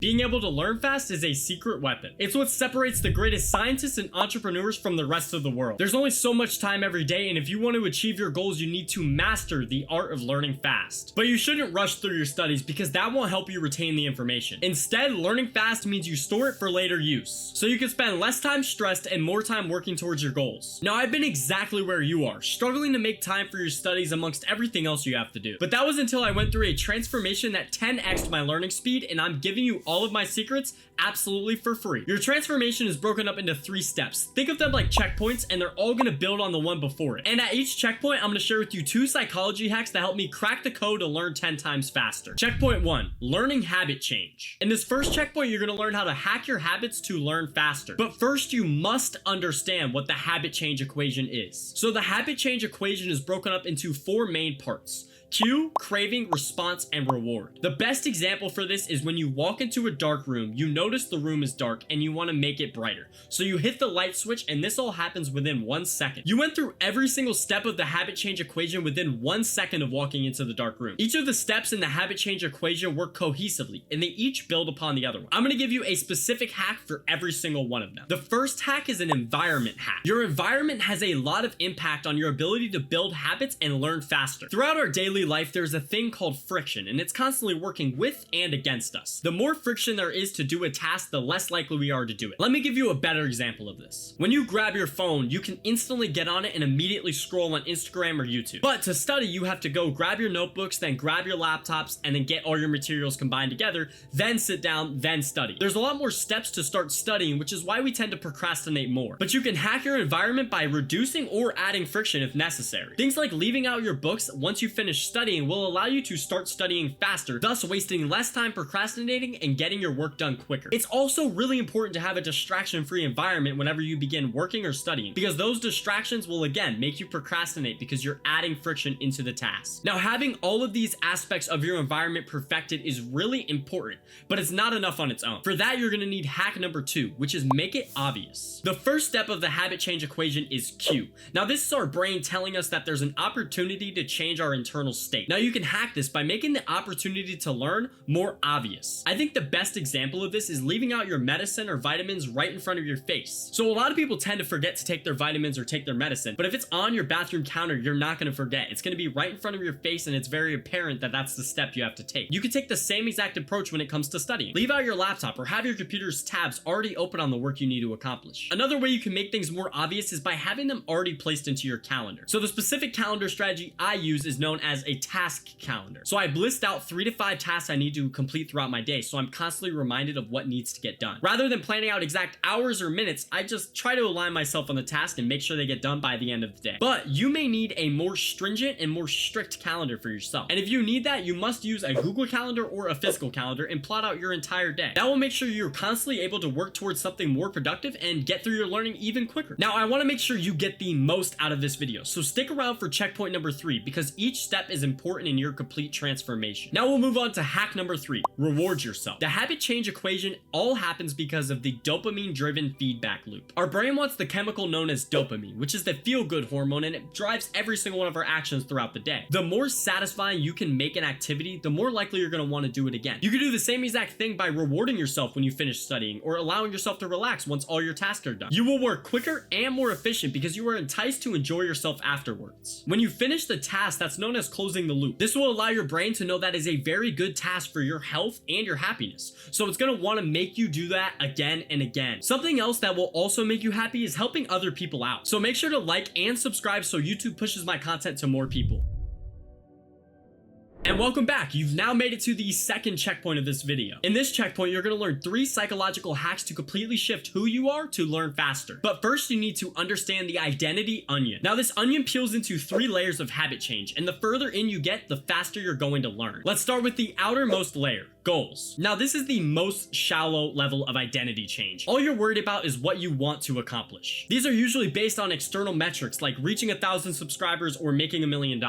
Being able to learn fast is a secret weapon. It's what separates the greatest scientists and entrepreneurs from the rest of the world. There's only so much time every day, and if you want to achieve your goals, you need to master the art of learning fast. But you shouldn't rush through your studies because that won't help you retain the information. Instead, learning fast means you store it for later use, so you can spend less time stressed and more time working towards your goals. Now, I've been exactly where you are, struggling to make time for your studies amongst everything else you have to do. But that was until I went through a transformation that 10x'd my learning speed, and I'm giving you all of my secrets absolutely for free. Your transformation is broken up into 3 steps. Think of them like checkpoints, and they're all gonna build on the one before it. And at each checkpoint, I'm gonna share with you 2 psychology hacks that help me crack the code to learn 10 times faster. Checkpoint 1, learning habit change. In this first checkpoint, you're gonna learn how to hack your habits to learn faster. But first, you must understand what the habit change equation is. So the habit change equation is broken up into 4 main parts: cue, craving, response, and reward. The best example for this is when you walk into a dark room, you notice the room is dark and you want to make it brighter. So you hit the light switch, and this all happens within 1 second. You went through every single step of the habit change equation within 1 second of walking into the dark room. Each of the steps in the habit change equation work cohesively, and they each build upon the other one. I'm going to give you a specific hack for every single one of them. The first hack is an environment hack. Your environment has a lot of impact on your ability to build habits and learn faster. Throughout our daily life, there's a thing called friction, and it's constantly working with and against us. The more friction there is to do a task, the less likely we are to do it. Let me give you a better example of this. When you grab your phone, you can instantly get on it and immediately scroll on Instagram or YouTube. But to study, you have to go grab your notebooks, then grab your laptops, and then get all your materials combined together, then sit down, then study. There's a lot more steps to start studying, which is why we tend to procrastinate more. But you can hack your environment by reducing or adding friction if necessary. Things like leaving out your books once you finish studying will allow you to start studying faster, thus wasting less time procrastinating and getting your work done quicker. It's also really important to have a distraction-free environment whenever you begin working or studying, because those distractions will again make you procrastinate because you're adding friction into the task. Now, having all of these aspects of your environment perfected is really important, but it's not enough on its own. For that, you're gonna need hack number 2, which is make it obvious. The first step of the habit change equation is cue. Now, this is our brain telling us that there's an opportunity to change our internal state. Now, you can hack this by making the opportunity to learn more obvious. I think the best example of this is leaving out your medicine or vitamins right in front of your face. So a lot of people tend to forget to take their vitamins or take their medicine, but if it's on your bathroom counter, you're not going to forget. It's going to be right in front of your face, and it's very apparent that that's the step you have to take. You can take the same exact approach when it comes to studying. Leave out your laptop or have your computer's tabs already open on the work you need to accomplish. Another way you can make things more obvious is by having them already placed into your calendar. So the specific calendar strategy I use is known as a task calendar. So I list out 3 to 5 tasks I need to complete throughout my day, so I'm constantly reminded of what needs to get done. Rather than planning out exact hours or minutes, I just try to align myself on the task and make sure they get done by the end of the day. But you may need a more stringent and more strict calendar for yourself. And if you need that, you must use a Google Calendar or a physical calendar and plot out your entire day. That will make sure you're constantly able to work towards something more productive and get through your learning even quicker. Now, I want to make sure you get the most out of this video, so stick around for checkpoint number 3, because each step is important in your complete transformation. Now we'll move on to hack number 3, reward yourself. The habit change equation all happens because of the dopamine-driven feedback loop. Our brain wants the chemical known as dopamine, which is the feel-good hormone, and it drives every single one of our actions throughout the day. The more satisfying you can make an activity, the more likely you're going to want to do it again. You can do the same exact thing by rewarding yourself when you finish studying, or allowing yourself to relax once all your tasks are done. You will work quicker and more efficient because you are enticed to enjoy yourself afterwards. When you finish the task, that's known as closing the loop. This will allow your brain to know that is a very good task for your health and your happiness. So it's going to want to make you do that again and again. Something else that will also make you happy is helping other people out. So make sure to like and subscribe so YouTube pushes my content to more people. And welcome back. You've now made it to the second checkpoint of this video. In this checkpoint, you're going to learn 3 psychological hacks to completely shift who you are to learn faster. But first, you need to understand the identity onion. Now, this onion peels into 3 layers of habit change, and the further in you get, the faster you're going to learn. Let's start with the outermost layer. Goals. Now, this is the most shallow level of identity change. All you're worried about is what you want to accomplish. These are usually based on external metrics like reaching 1,000 subscribers or making $1 million.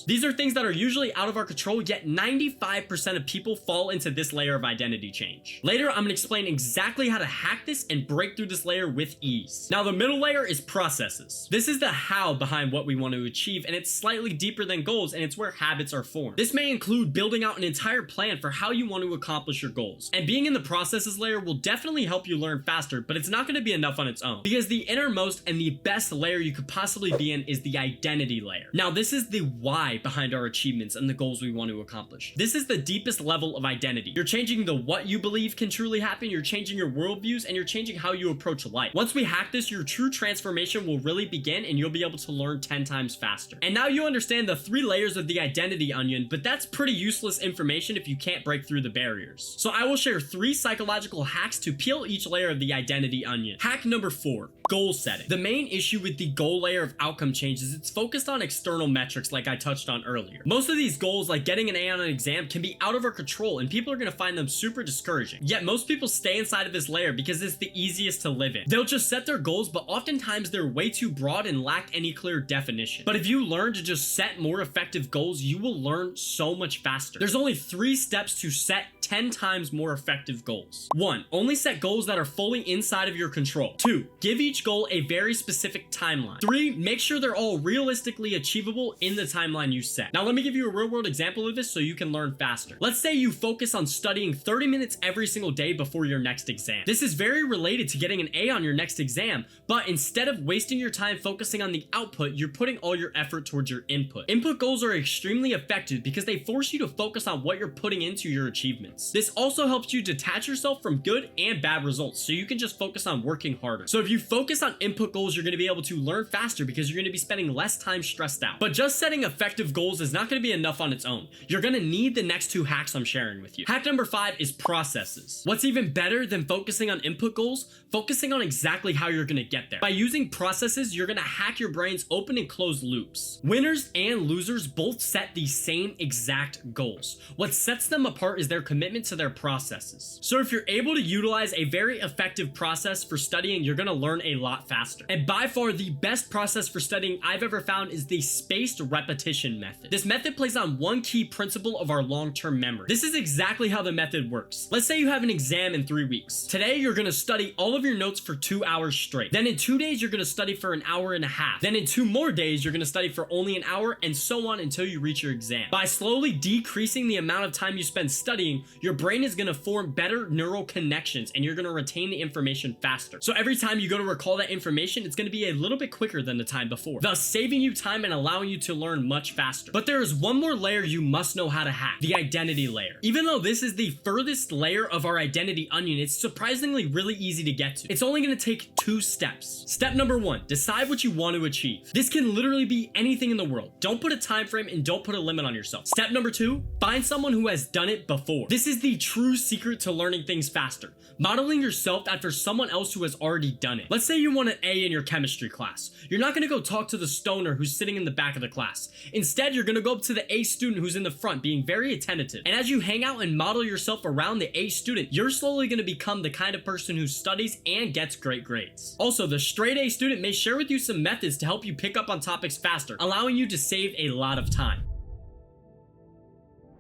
These are things that are usually out of our control, yet 95% of people fall into this layer of identity change. Later, I'm going to explain exactly how to hack this and break through this layer with ease. Now, the middle layer is processes. This is the how behind what we want to achieve, and it's slightly deeper than goals, and it's where habits are formed. This may include building out an entire plan for how you want to to accomplish your goals. And being in the processes layer will definitely help you learn faster, but it's not going to be enough on its own, because the innermost and the best layer you could possibly be in is the identity layer. Now, this is the why behind our achievements and the goals we want to accomplish. This is the deepest level of identity. You're changing the what you believe can truly happen, you're changing your worldviews, and you're changing how you approach life. Once we hack this, your true transformation will really begin, and you'll be able to learn 10 times faster. And now you understand the 3 layers of the identity onion, but that's pretty useless information if you can't break through the barriers. So I will share 3 psychological hacks to peel each layer of the identity onion. Hack number 4, goal setting. The main issue with the goal layer of outcome change is it's focused on external metrics like I touched on earlier. Most of these goals, like getting an A on an exam, can be out of our control and people are going to find them super discouraging. Yet most people stay inside of this layer because it's the easiest to live in. They'll just set their goals, but oftentimes they're way too broad and lack any clear definition. But if you learn to just set more effective goals, you will learn so much faster. There's only 3 steps to set 10 times more effective goals. 1. Only set goals that are fully inside of your control. 2. Give each goal a very specific timeline. 3. Make sure they're all realistically achievable in the timeline you set. Now let me give you a real world example of this so you can learn faster. Let's say you focus on studying 30 minutes every single day before your next exam. This is very related to getting an A on your next exam, but instead of wasting your time focusing on the output, you're putting all your effort towards your input. Input goals are extremely effective because they force you to focus on what you're putting into your achievements. This also helps you detach yourself from good and bad results so you can just focus on working harder. So if you focus on input goals, you're going to be able to learn faster because you're going to be spending less time stressed out. But just setting effective goals is not going to be enough on its own. You're going to need the next 2 hacks I'm sharing with you. Hack number 5 is processes. What's even better than focusing on input goals? Focusing on exactly how you're going to get there. By using processes, you're going to hack your brain's open and closed loops. Winners and losers both set the same exact goals. What sets them apart is their commitment to their processes. So if you're able to utilize a very effective process for studying, you're going to learn a lot faster. And by far the best process for studying I've ever found is the spaced repetition method. This method plays on one key principle of our long-term memory. This is exactly how the method works. Let's say you have an exam in 3 weeks. Today, you're going to study all of your notes for 2 hours straight. Then in 2 days, you're going to study for an hour and a half. Then in 2 more days, you're going to study for only an hour, and so on until you reach your exam. By slowly decreasing the amount of time you spend studying, your brain is going to form better neural connections and you're going to retain the information faster. So every time you go to recall that information, it's going to be a little bit quicker than the time before, thus saving you time and allowing you to learn much faster. But there is one more layer you must know how to hack, the identity layer. Even though this is the furthest layer of our identity onion, it's surprisingly really easy to get to. It's only going to take 2 steps. Step number 1, decide what you want to achieve. This can literally be anything in the world. Don't put a time frame and don't put a limit on yourself. Step number 2, find someone who has done it before. This is the true secret to learning things faster. Modeling yourself after someone else who has already done it. Let's say you want an A in your chemistry class. You're not going to go talk to the stoner who's sitting in the back of the class. Instead, you're going to go up to the A student who's in the front being very attentive. And as you hang out and model yourself around the A student, you're slowly going to become the kind of person who studies and gets great grades. Also, the straight A student may share with you some methods to help you pick up on topics faster, allowing you to save a lot of time.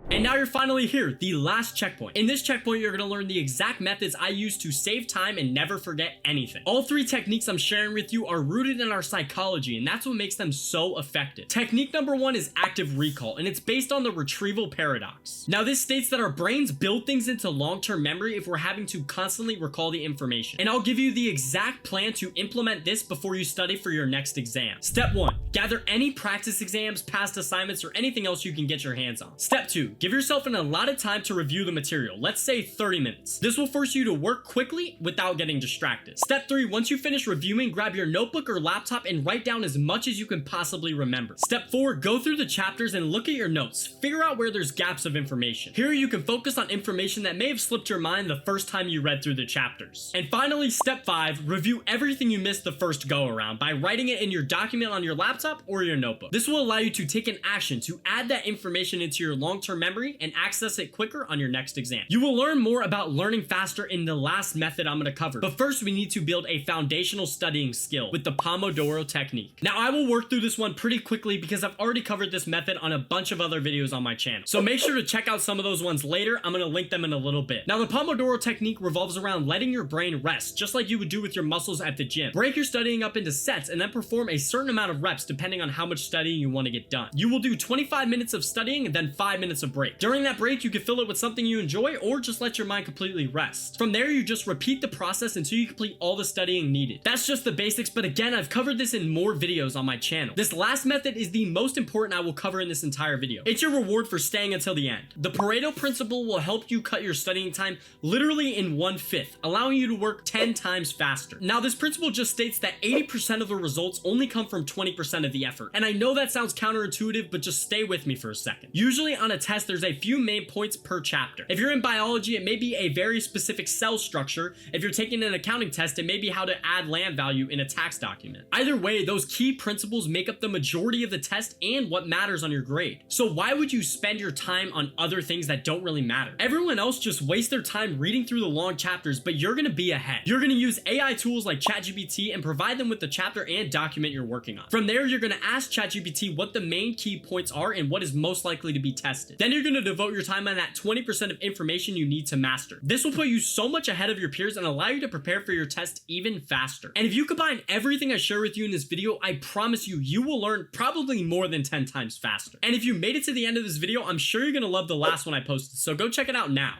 And now you're finally here, the last checkpoint. In this checkpoint, you're going to learn the exact methods I use to save time and never forget anything. All 3 techniques I'm sharing with you are rooted in our psychology, and that's what makes them so effective. Technique number 1 is active recall, and it's based on the retrieval paradox. Now, this states that our brains build things into long-term memory if we're having to constantly recall the information. And I'll give you the exact plan to implement this before you study for your next exam. Step 1, gather any practice exams, past assignments, or anything else you can get your hands on. Step 2, give yourself an allotted time to review the material. Let's say 30 minutes. This will force you to work quickly without getting distracted. Step 3, once you finish reviewing, grab your notebook or laptop and write down as much as you can possibly remember. Step 4, go through the chapters and look at your notes. Figure out where there's gaps of information. Here you can focus on information that may have slipped your mind the first time you read through the chapters. And finally, step 5, review everything you missed the first go around by writing it in your document on your laptop or your notebook. This will allow you to take an action to add that information into your long-term memory and access it quicker on your next exam. You will learn more about learning faster in the last method I'm going to cover, but first we need to build a foundational studying skill with the Pomodoro technique. Now I will work through this one pretty quickly because I've already covered this method on a bunch of other videos on my channel, so make sure to check out some of those ones later. I'm going to link them in a little bit. Now the Pomodoro technique revolves around letting your brain rest, just like you would do with your muscles at the gym. Break your studying up into sets and then perform a certain amount of reps depending on how much studying you want to get done. You will do 25 minutes of studying and then 5 minutes of break. During that break, you can fill it with something you enjoy or just let your mind completely rest. From there, you just repeat the process until you complete all the studying needed. That's just the basics, but again, I've covered this in more videos on my channel. This last method is the most important I will cover in this entire video. It's your reward for staying until the end. The Pareto principle will help you cut your studying time literally in 1/5, allowing you to work 10 times faster. Now, this principle just states that 80% of the results only come from 20% of the effort. And I know that sounds counterintuitive, but just stay with me for a second. Usually on a test, there's a few main points per chapter. If you're in biology, it may be a very specific cell structure. If you're taking an accounting test, it may be how to add land value in a tax document. Either way, those key principles make up the majority of the test and what matters on your grade. So why would you spend your time on other things that don't really matter? Everyone else just wastes their time reading through the long chapters, but you're gonna be ahead. You're gonna use AI tools like ChatGPT and provide them with the chapter and document you're working on. From there, you're gonna ask ChatGPT what the main key points are and what is most likely to be tested. Then you're gonna devote your time on that 20% of information you need to master. This will put you so much ahead of your peers and allow you to prepare for your test even faster. And if you combine everything I share with you in this video, I promise you, you will learn probably more than 10 times faster. And if you made it to the end of this video, I'm sure you're gonna love the last one I posted, so go check it out now.